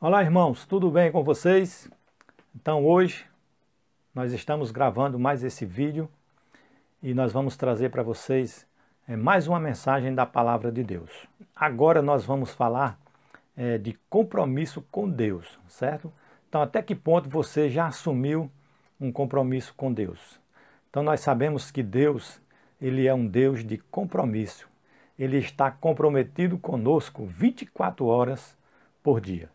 Olá, irmãos, tudo bem com vocês? Então hoje nós estamos gravando mais esse vídeo e nós vamos trazer para vocês mais uma mensagem da Palavra de Deus. Agora nós vamos falar de compromisso com Deus, certo? Então até que ponto você já assumiu um compromisso com Deus? Então nós sabemos que Deus, Ele é um Deus de compromisso. Ele está comprometido conosco 24 horas por dia.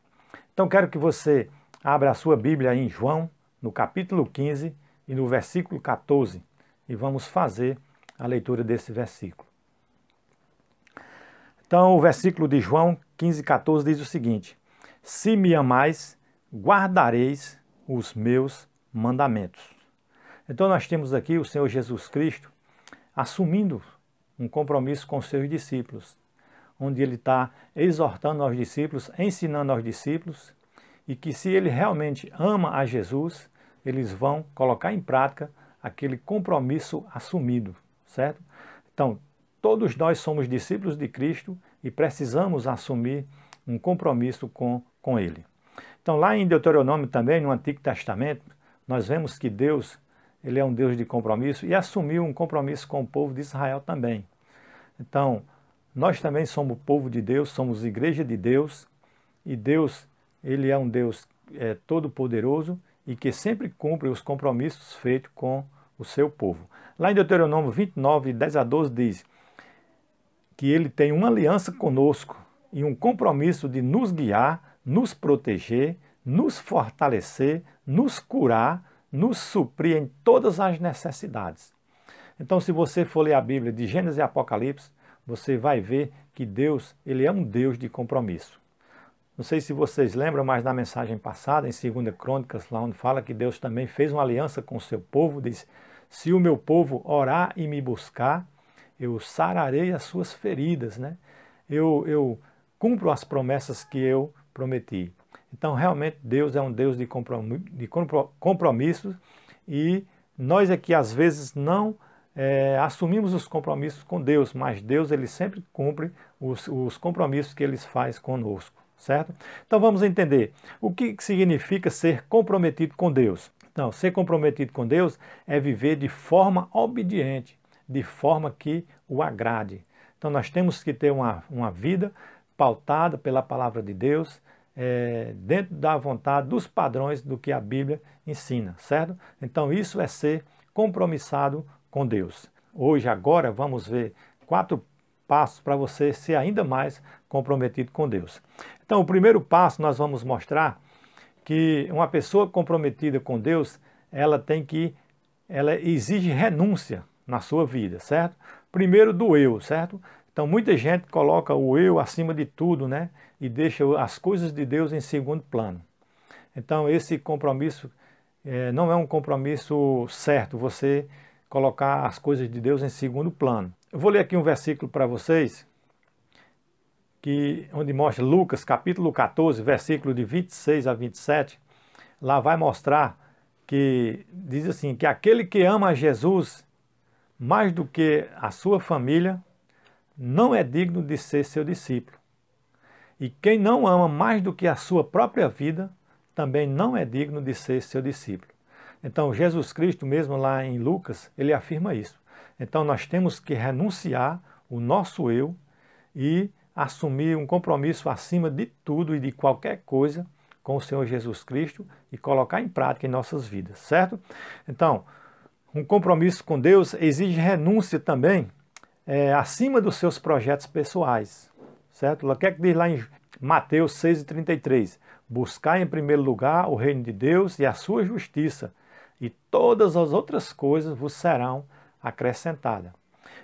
Então quero que você abra a sua Bíblia em João, no capítulo 15 e no versículo 14, e vamos fazer a leitura desse versículo. Então o versículo de João 15, 14 diz o seguinte: Se me amais, guardareis os meus mandamentos. Então nós temos aqui o Senhor Jesus Cristo assumindo um compromisso com os seus discípulos, onde ele está exortando aos discípulos, ensinando aos discípulos, e que se ele realmente ama a Jesus, eles vão colocar em prática aquele compromisso assumido, certo? Então, todos nós somos discípulos de Cristo e precisamos assumir um compromisso com ele. Então, lá em Deuteronômio também, no Antigo Testamento, nós vemos que Deus, ele é um Deus de compromisso e assumiu um compromisso com o povo de Israel também. Então, nós também somos povo de Deus, somos igreja de Deus, e Deus, ele é um Deus todo-poderoso e que sempre cumpre os compromissos feitos com o seu povo. Lá em Deuteronômio 29, 10 a 12 diz que ele tem uma aliança conosco e um compromisso de nos guiar, nos proteger, nos fortalecer, nos curar, nos suprir em todas as necessidades. Então, se você for ler a Bíblia de Gênesis e Apocalipse, você vai ver que Deus, ele é um Deus de compromisso. Não sei se vocês lembram, mas na mensagem passada, em 2 Crônicas, lá onde fala que Deus também fez uma aliança com o seu povo, diz: se o meu povo orar e me buscar, eu sararei as suas feridas, né? Eu cumpro as promessas que eu prometi. Então, realmente, Deus é um Deus de compromissos e nós aqui, às vezes, não assumimos os compromissos com Deus, mas Deus, ele sempre cumpre os compromissos que ele faz conosco, certo? Então vamos entender o que significa ser comprometido com Deus. Então, ser comprometido com Deus é viver de forma obediente, de forma que o agrade. Então nós temos que ter uma vida pautada pela palavra de Deus, dentro da vontade, dos padrões do que a Bíblia ensina, certo? Então isso é ser compromissado com Deus. Hoje, agora, vamos ver 4 passos para você ser ainda mais comprometido com Deus. Então, o primeiro passo nós vamos mostrar que uma pessoa comprometida com Deus, ela exige renúncia na sua vida, certo? Primeiro do eu, certo? Então, muita gente coloca o eu acima de tudo, né? E deixa as coisas de Deus em segundo plano. Então, esse compromisso não é um compromisso certo, você colocar as coisas de Deus em segundo plano. Eu vou ler aqui um versículo para vocês, onde mostra Lucas, capítulo 14, versículo de 26 a 27. Lá vai mostrar que, diz assim, que aquele que ama a Jesus mais do que a sua família, não é digno de ser seu discípulo. E quem não ama mais do que a sua própria vida, também não é digno de ser seu discípulo. Então, Jesus Cristo, mesmo lá em Lucas, ele afirma isso. Então, nós temos que renunciar o nosso eu e assumir um compromisso acima de tudo e de qualquer coisa com o Senhor Jesus Cristo e colocar em prática em nossas vidas, certo? Então, um compromisso com Deus exige renúncia também acima dos seus projetos pessoais, certo? O que é que diz lá em Mateus 6,33? Buscar em primeiro lugar o reino de Deus e a sua justiça, e todas as outras coisas vos serão acrescentadas.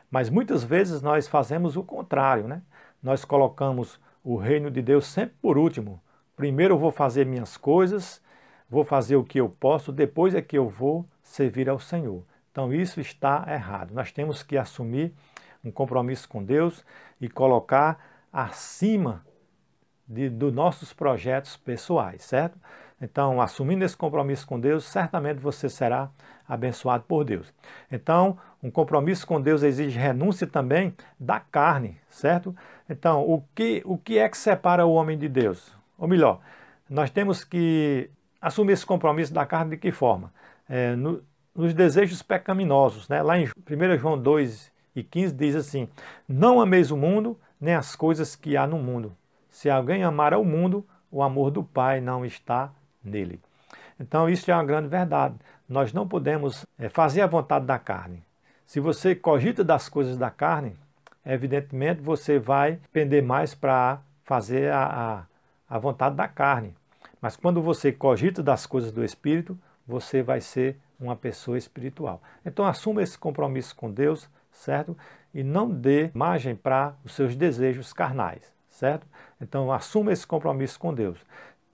Mas muitas vezes nós fazemos o contrário, né? Nós colocamos o reino de Deus sempre por último. Primeiro eu vou fazer minhas coisas, vou fazer o que eu posso, depois é que eu vou servir ao Senhor. Então isso está errado. Nós temos que assumir um compromisso com Deus e colocar acima dos nossos projetos pessoais, certo? Então, assumindo esse compromisso com Deus, certamente você será abençoado por Deus. Então, um compromisso com Deus exige renúncia também da carne, certo? Então, o que é que separa o homem de Deus? Ou melhor, nós temos que assumir esse compromisso da carne de que forma? Nos desejos pecaminosos, né? Lá em 1 João 2:15 diz assim: não ameis o mundo, nem as coisas que há no mundo. Se alguém amar ao mundo, o amor do Pai não está nele. Então isso é uma grande verdade. Nós não podemos fazer a vontade da carne. Se você cogita das coisas da carne, evidentemente você vai pender mais para fazer a vontade da carne. Mas quando você cogita das coisas do Espírito, você vai ser uma pessoa espiritual. Então assuma esse compromisso com Deus, certo? E não dê margem para os seus desejos carnais, certo? Então assuma esse compromisso com Deus.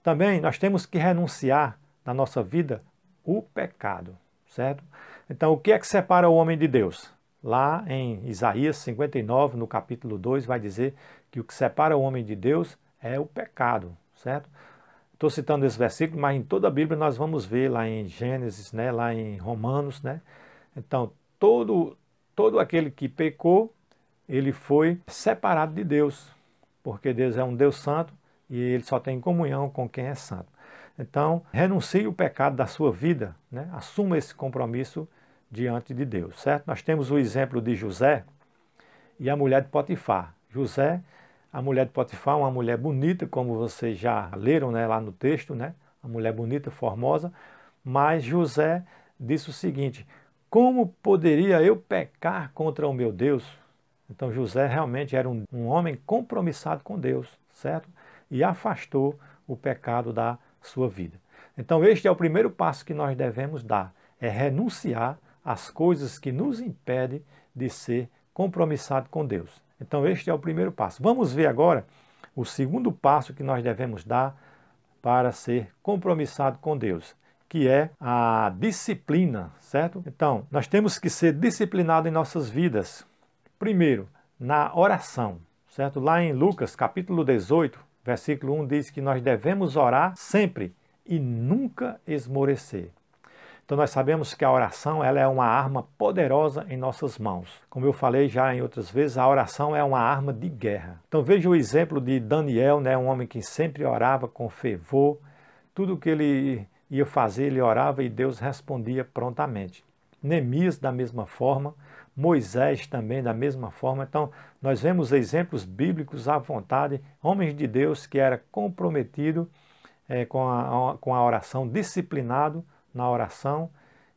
Também nós temos que renunciar na nossa vida o pecado, certo? Então o que é que separa o homem de Deus? Lá em Isaías 59, no capítulo 2, vai dizer que o que separa o homem de Deus é o pecado, certo? Estou citando esse versículo, mas em toda a Bíblia nós vamos ver lá em Gênesis, né, lá em Romanos, né? Então, todo aquele que pecou, ele foi separado de Deus, porque Deus é um Deus santo e ele só tem comunhão com quem é santo. Então, renuncie o pecado da sua vida, né? Assuma esse compromisso diante de Deus, certo? Nós temos o exemplo de José e a mulher de Potifar. José, a mulher de Potifar, uma mulher bonita, como vocês já leram, né, lá no texto, né? Uma mulher bonita, formosa, mas José disse o seguinte: como poderia eu pecar contra o meu Deus? Então José realmente era um homem compromissado com Deus, certo? E afastou o pecado da sua vida. Então este é o primeiro passo que nós devemos dar, é renunciar às coisas que nos impedem de ser compromissado com Deus. Então este é o primeiro passo. Vamos ver agora o segundo passo que nós devemos dar para ser compromissado com Deus, que é a disciplina, certo? Então, nós temos que ser disciplinados em nossas vidas. Primeiro, na oração, certo? Lá em Lucas, capítulo 18, versículo 1, diz que nós devemos orar sempre e nunca esmorecer. Então nós sabemos que a oração ela é uma arma poderosa em nossas mãos. Como eu falei já em outras vezes, a oração é uma arma de guerra. Então veja o exemplo de Daniel, né, um homem que sempre orava com fervor. Tudo que ele ia fazer, ele orava e Deus respondia prontamente. Neemias da mesma forma, Moisés também da mesma forma. Então nós vemos exemplos bíblicos à vontade, homens de Deus que eram comprometidos com a oração, disciplinado na oração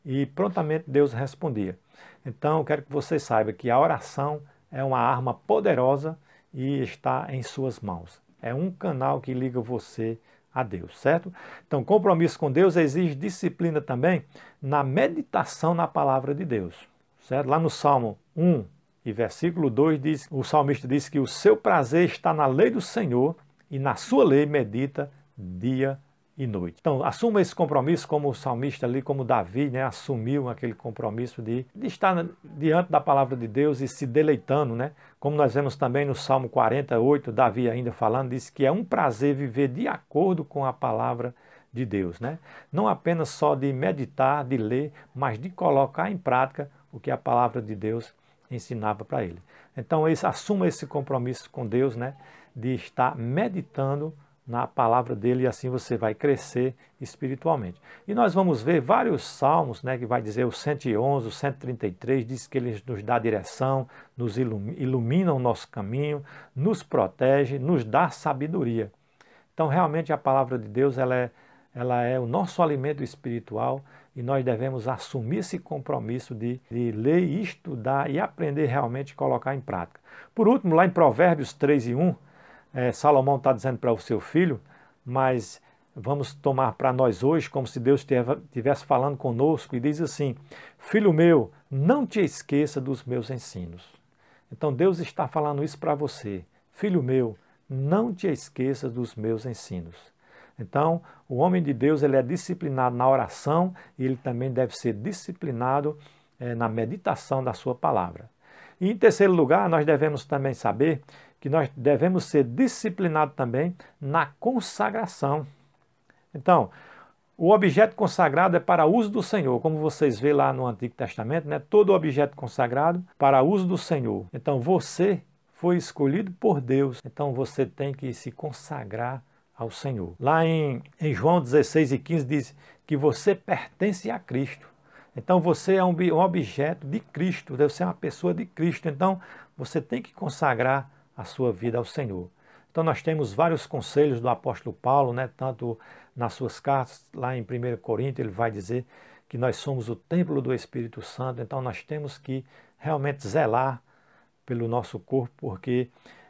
e prontamente Deus respondia. Então eu quero que vocês saibam que a oração é uma arma poderosa e está em suas mãos. É um canal que liga você a Deus, certo? Então compromisso com Deus exige disciplina também na meditação na palavra de Deus, certo? Lá no Salmo 1 e versículo 2 o salmista diz que o seu prazer está na lei do Senhor e na sua lei medita dia e noite. Então, assuma esse compromisso como o salmista ali, como Davi, né, assumiu aquele compromisso de estar diante da palavra de Deus e se deleitando, né? Como nós vemos também no Salmo 48, Davi ainda falando, diz que é um prazer viver de acordo com a palavra de Deus, né? Não apenas só de meditar, de ler, mas de colocar em prática o que a palavra de Deus ensinava para ele. Então, assuma esse compromisso com Deus, né, de estar meditando na palavra dele e assim você vai crescer espiritualmente. E nós vamos ver vários salmos, né, que vai dizer o 111, o 133, diz que ele nos dá direção, nos ilumina o nosso caminho, nos protege, nos dá sabedoria. Então realmente a palavra de Deus ela é o nosso alimento espiritual e nós devemos assumir esse compromisso de ler, estudar e aprender realmente a colocar em prática. Por último, lá em Provérbios 3:1, Salomão está dizendo para o seu filho, mas vamos tomar para nós hoje como se Deus estivesse falando conosco e diz assim: filho meu, não te esqueça dos meus ensinos. Então Deus está falando isso para você. Filho meu, não te esqueça dos meus ensinos. Então o homem de Deus ele é disciplinado na oração e ele também deve ser disciplinado na meditação da sua palavra. E em terceiro lugar, nós devemos também saber que nós devemos ser disciplinados também na consagração. Então, o objeto consagrado é para uso do Senhor, como vocês vê lá no Antigo Testamento, né? Todo objeto consagrado para uso do Senhor. Então, você foi escolhido por Deus, então você tem que se consagrar ao Senhor. Lá em João 16:15 diz que você pertence a Cristo. Então você é um objeto de Cristo, deve ser uma pessoa de Cristo. Então você tem que consagrar a sua vida ao Senhor. Então nós temos vários conselhos do apóstolo Paulo, né? Tanto nas suas cartas, lá em 1 Coríntios, ele vai dizer que nós somos o templo do Espírito Santo. Então nós temos que realmente zelar pelo nosso corpo, porque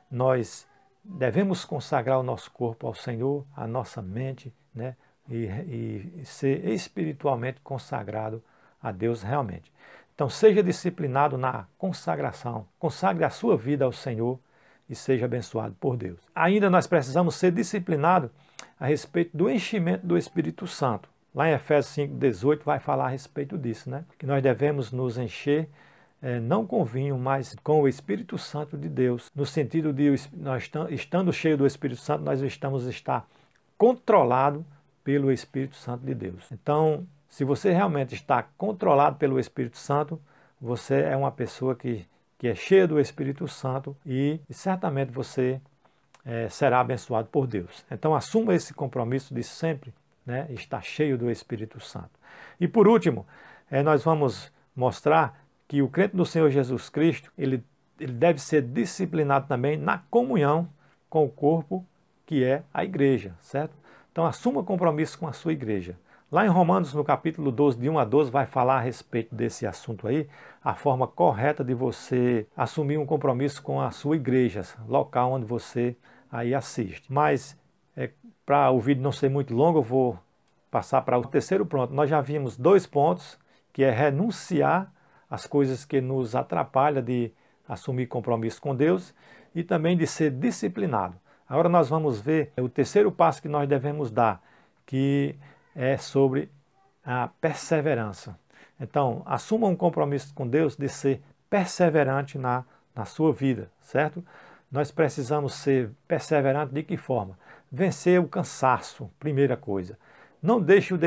nós devemos consagrar o nosso corpo ao Senhor, a nossa mente, né? E ser espiritualmente consagrado a Deus realmente. Então seja disciplinado na consagração, consagre a sua vida ao Senhor e seja abençoado por Deus. Ainda nós precisamos ser disciplinados a respeito do enchimento do Espírito Santo. Lá em Efésios 5:18 vai falar a respeito disso, né? Que nós devemos nos encher não com vinho, mas com o Espírito Santo de Deus, no sentido de nós estando cheios do Espírito Santo, nós estar controlados pelo Espírito Santo de Deus. Então, se você realmente está controlado pelo Espírito Santo, você é uma pessoa que é cheia do Espírito Santo e certamente você será abençoado por Deus. Então, assuma esse compromisso de sempre, né, estar cheio do Espírito Santo. E por último, nós vamos mostrar que o crente do Senhor Jesus Cristo, ele deve ser disciplinado também na comunhão com o corpo que é a igreja, certo? Então assuma compromisso com a sua igreja. Lá em Romanos, no capítulo 12, de 1 a 12, vai falar a respeito desse assunto aí, a forma correta de você assumir um compromisso com a sua igreja, local onde você aí assiste. Mas, para o vídeo não ser muito longo, eu vou passar para o terceiro ponto. Nós já vimos 2 pontos, que é renunciar as coisas que nos atrapalham de assumir compromisso com Deus e também de ser disciplinado. Agora nós vamos ver o terceiro passo que nós devemos dar, que é sobre a perseverança. Então, assuma um compromisso com Deus de ser perseverante na sua vida, certo? Nós precisamos ser perseverantes de que forma? Vencer o cansaço, primeira coisa. Não deixe o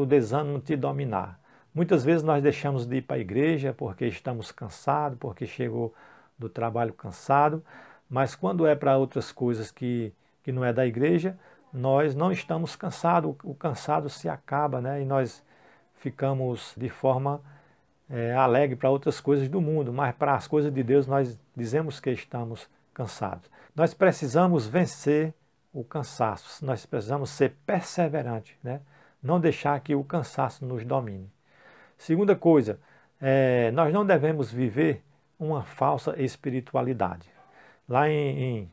desânimo te dominar. Muitas vezes nós deixamos de ir para a igreja porque estamos cansados, porque chegou do trabalho cansado, mas quando é para outras coisas que não é da igreja, nós não estamos cansados, o cansado se acaba, né? E nós ficamos de forma alegre para outras coisas do mundo, mas para as coisas de Deus nós dizemos que estamos cansados. Nós precisamos vencer o cansaço, nós precisamos ser perseverantes, né? Não deixar que o cansaço nos domine. Segunda coisa, nós não devemos viver uma falsa espiritualidade. Lá em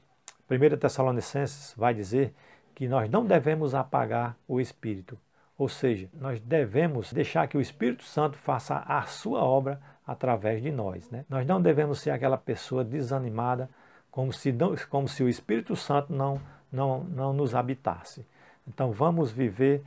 1 Tessalonicenses vai dizer que nós não devemos apagar o Espírito. Ou seja, nós devemos deixar que o Espírito Santo faça a sua obra através de nós, né? Nós não devemos ser aquela pessoa desanimada, como se o Espírito Santo não nos habitasse. Então vamos viver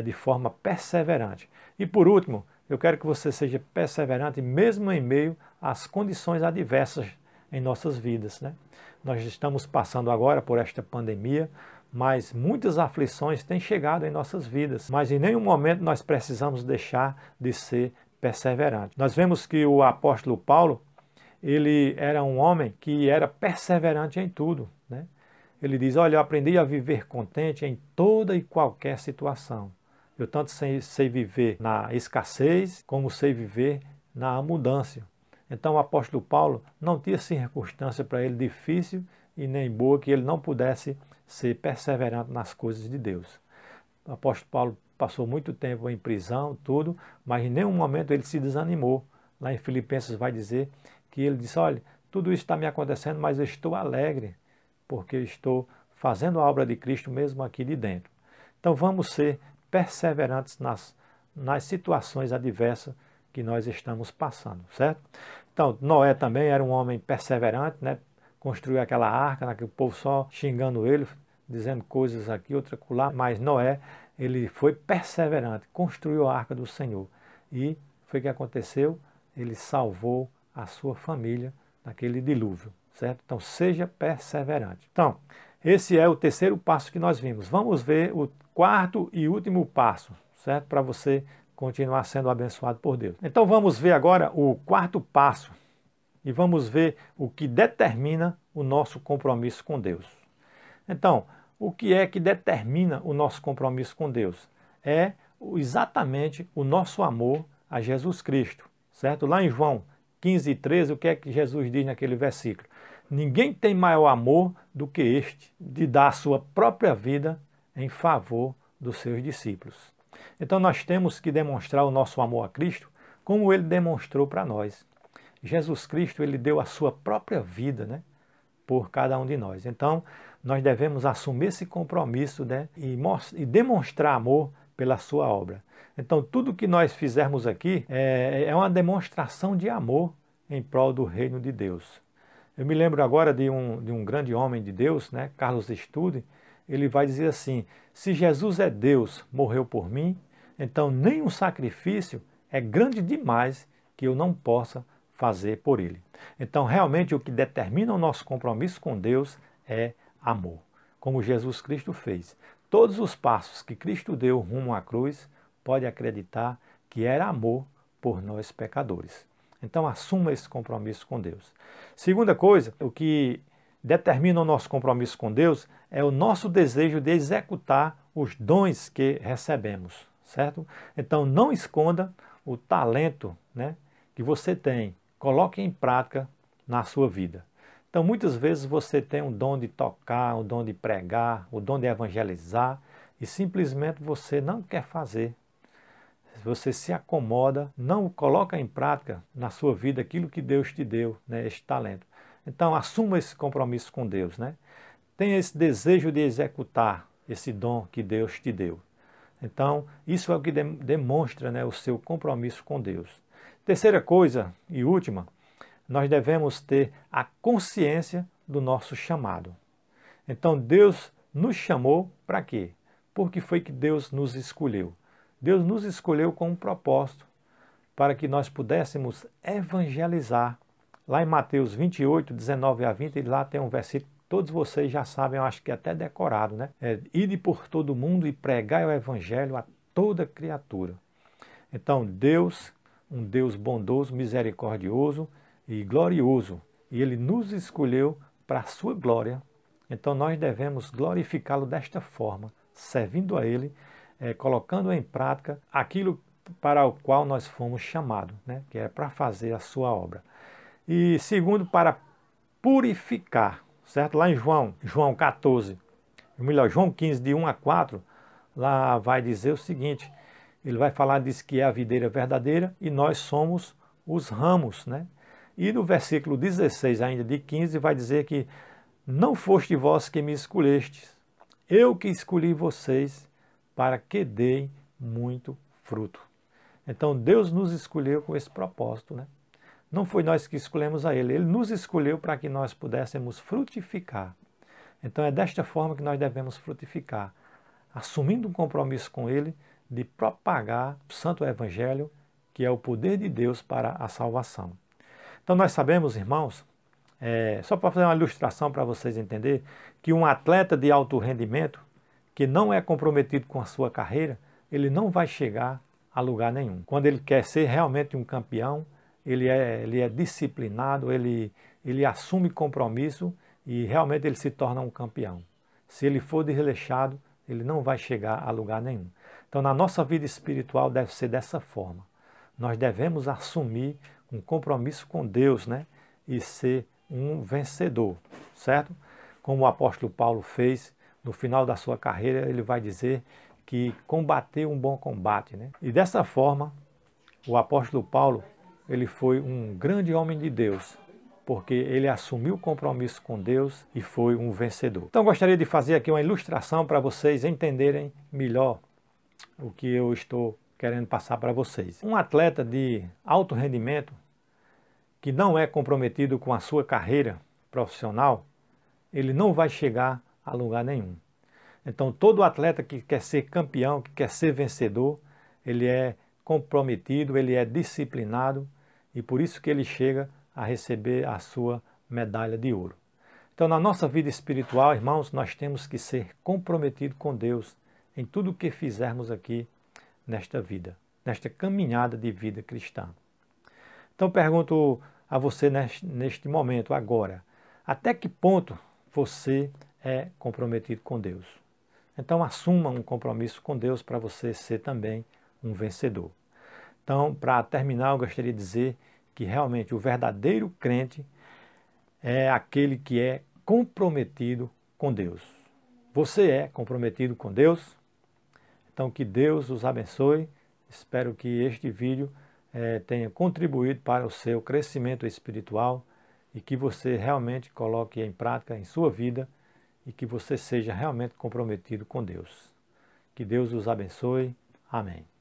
de forma perseverante. E por último, eu quero que você seja perseverante mesmo em meio às condições adversas em nossas vidas, né? Nós estamos passando agora por esta pandemia, mas muitas aflições têm chegado em nossas vidas. Mas em nenhum momento nós precisamos deixar de ser perseverante. Nós vemos que o apóstolo Paulo, ele era um homem que era perseverante em tudo, né? Ele diz, olha, eu aprendi a viver contente em toda e qualquer situação. Eu tanto sei viver na escassez, como sei viver na abundância. Então o apóstolo Paulo não tinha circunstância para ele difícil e nem boa que ele não pudesse ser perseverante nas coisas de Deus. O apóstolo Paulo passou muito tempo em prisão, tudo, mas em nenhum momento ele se desanimou. Lá em Filipenses vai dizer que ele disse, olha, tudo isso está me acontecendo, mas eu estou alegre, porque eu estou fazendo a obra de Cristo mesmo aqui de dentro. Então vamos ser perseverantes nas situações adversas que nós estamos passando, certo? Então, Noé também era um homem perseverante, né? Construiu aquela arca, né? Que o povo só xingando ele, dizendo coisas aqui, outra lá, mas Noé, ele foi perseverante, construiu a arca do Senhor. E foi o que aconteceu, ele salvou a sua família naquele dilúvio, certo? Então, seja perseverante. Então, esse é o terceiro passo que nós vimos. Vamos ver o quarto e último passo, certo? Para você continuar sendo abençoado por Deus. Então vamos ver agora o quarto passo e vamos ver o que determina o nosso compromisso com Deus. Então, o que é que determina o nosso compromisso com Deus? É exatamente o nosso amor a Jesus Cristo, certo? Lá em João 15:13, o que é que Jesus diz naquele versículo? Ninguém tem maior amor do que este, de dar a sua própria vida em favor dos seus discípulos. Então nós temos que demonstrar o nosso amor a Cristo como ele demonstrou para nós. Jesus Cristo, ele deu a sua própria vida, né, por cada um de nós. Então nós devemos assumir esse compromisso, né, e demonstrar amor pela sua obra. Então tudo que nós fizermos aqui é uma demonstração de amor em prol do reino de Deus. Eu me lembro agora de um grande homem de Deus, né, Carlos Stude. Ele vai dizer assim: se Jesus é Deus, morreu por mim, então nenhum sacrifício é grande demais que eu não possa fazer por ele. Então realmente o que determina o nosso compromisso com Deus é amor, como Jesus Cristo fez. Todos os passos que Cristo deu rumo à cruz, pode acreditar que era amor por nós pecadores. Então assuma esse compromisso com Deus. Segunda coisa, o que determina o nosso compromisso com Deus é o nosso desejo de executar os dons que recebemos, certo? Então não esconda o talento, né, que você tem. Coloque em prática na sua vida. Então muitas vezes você tem um dom de tocar, um dom de pregar, o dom de evangelizar e simplesmente você não quer fazer. Você se acomoda, não coloca em prática na sua vida aquilo que Deus te deu, né, este talento. Então assuma esse compromisso com Deus, né? Tenha esse desejo de executar esse dom que Deus te deu. Então isso é o que demonstra, né, o seu compromisso com Deus. Terceira coisa e última, nós devemos ter a consciência do nosso chamado. Então Deus nos chamou para quê? Porque foi que Deus nos escolheu. Deus nos escolheu com um propósito, para que nós pudéssemos evangelizar. Lá em Mateus 28:19-20, lá tem um versículo que todos vocês já sabem, eu acho que é até decorado, né? Ide por todo mundo e pregai o evangelho a toda criatura. Então Deus, um Deus bondoso, misericordioso e glorioso, e Ele nos escolheu para a sua glória. Então nós devemos glorificá-lo desta forma, servindo a Ele, colocando em prática aquilo para o qual nós fomos chamados, né? Que é para fazer a sua obra. E segundo, para purificar, certo? Lá em João 14, melhor, João 15, de 1-4, lá vai dizer o seguinte, ele vai falar, diz que é a videira verdadeira e nós somos os ramos, né? E no versículo 16 ainda de 15 vai dizer que não foste vós que me escolhestes, eu que escolhi vocês para que deem muito fruto. Então Deus nos escolheu com esse propósito, né? Não foi nós que escolhemos a Ele, Ele nos escolheu para que nós pudéssemos frutificar. Então é desta forma que nós devemos frutificar, assumindo um compromisso com Ele de propagar o Santo Evangelho, que é o poder de Deus para a salvação. Então nós sabemos, irmãos, só para fazer uma ilustração para vocês entenderem, que um atleta de alto rendimento, que não é comprometido com a sua carreira, ele não vai chegar a lugar nenhum. Quando ele quer ser realmente um campeão, ele é disciplinado, ele assume compromisso e realmente ele se torna um campeão. Se ele for desleixado, ele não vai chegar a lugar nenhum. Então na nossa vida espiritual deve ser dessa forma. Nós devemos assumir um compromisso com Deus, né? E ser um vencedor, certo? Como o apóstolo Paulo fez no final da sua carreira, ele vai dizer que combateu um bom combate, né? E dessa forma, o apóstolo Paulo, ele foi um grande homem de Deus, porque ele assumiu o compromisso com Deus e foi um vencedor. Então gostaria de fazer aqui uma ilustração para vocês entenderem melhor o que eu estou querendo passar para vocês. Um atleta de alto rendimento, que não é comprometido com a sua carreira profissional, ele não vai chegar a lugar nenhum. Então todo atleta que quer ser campeão, que quer ser vencedor, ele é comprometido, ele é disciplinado e por isso que ele chega a receber a sua medalha de ouro. Então na nossa vida espiritual, irmãos, nós temos que ser comprometidos com Deus em tudo o que fizermos aqui nesta vida, nesta caminhada de vida cristã. Então pergunto a você neste momento, agora, até que ponto você é comprometido com Deus. Então assuma um compromisso com Deus para você ser também um vencedor. Então, para terminar, eu gostaria de dizer que realmente o verdadeiro crente é aquele que é comprometido com Deus. Você é comprometido com Deus? Então que Deus os abençoe. Espero que este vídeo tenha contribuído para o seu crescimento espiritual e que você realmente coloque em prática em sua vida e que você seja realmente comprometido com Deus. Que Deus os abençoe. Amém.